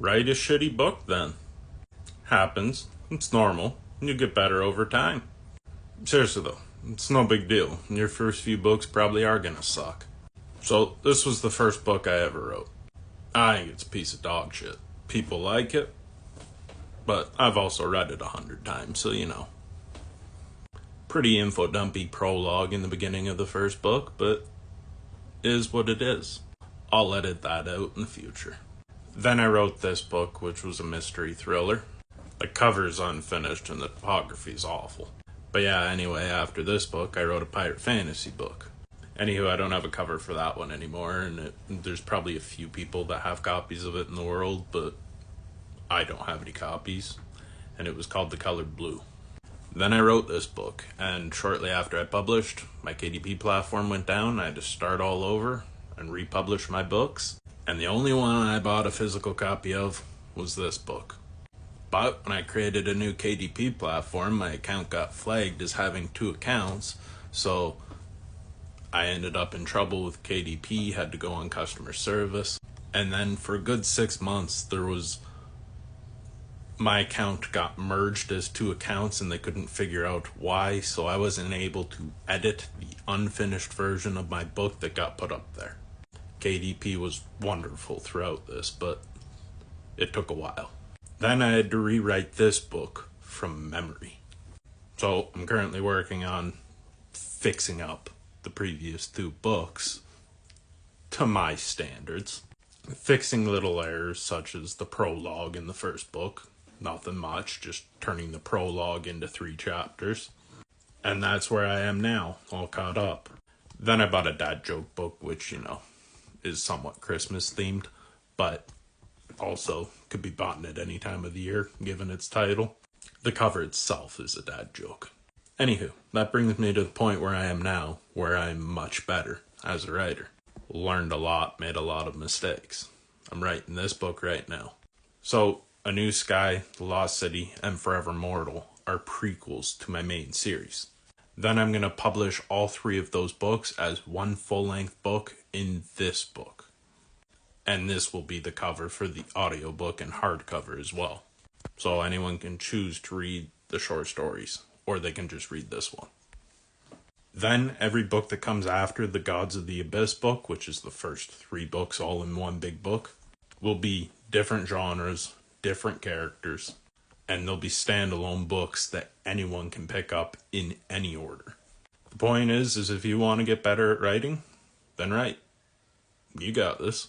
Write a shitty book then. Happens. It's normal. You get better over time. Seriously though, it's no big deal. Your first few books probably are gonna suck. So this was the first book I ever wrote. I think it's a piece of dog shit. People like it, but I've also read it 100 times, so you know. Pretty info dumpy prologue in the beginning of the first book, but is what it is. I'll edit that out in the future. Then I wrote this book, which was a mystery thriller. The cover's unfinished and the topography's awful. But yeah, anyway, after this book, I wrote a pirate fantasy book. Anywho, I don't have a cover for that one anymore, and there's probably a few people that have copies of it in the world, but I don't have any copies, and it was called The Colored Blue. Then I wrote this book, and shortly after I published, my KDP platform went down. I had to start all over and republish my books, and the only one I bought a physical copy of was this book. But when I created a new KDP platform, my account got flagged as having 2 accounts, so I ended up in trouble with KDP, had to go on customer service, and then for a good 6 months, my account got merged as 2 accounts and they couldn't figure out why, so I wasn't able to edit the unfinished version of my book that got put up there. KDP was wonderful throughout this, but it took a while. Then I had to rewrite this book from memory. So I'm currently working on fixing up the previous 2 books to my standards. Fixing little errors such as the prologue in the first book. Nothing much, just turning the prologue into 3 chapters. And that's where I am now, all caught up. Then I bought a dad joke book, which, is somewhat Christmas themed, but also could be bought at any time of the year, given its title. The cover itself is a dad joke. Anywho, that brings me to the point where I am now, where I'm much better as a writer. Learned a lot, made a lot of mistakes. I'm writing this book right now. So, A New Sky, The Lost City, and Forever Mortal are prequels to my main series. Then I'm going to publish all 3 of those books as one full-length book in this book. And this will be the cover for the audiobook and hardcover as well. So anyone can choose to read the short stories, or they can just read this one. Then every book that comes after the Gods of the Abyss book, which is the first 3 books all in one big book, will be different genres, different characters, and they'll be standalone books that anyone can pick up in any order. The point is if you want to get better at writing, then write. You got this.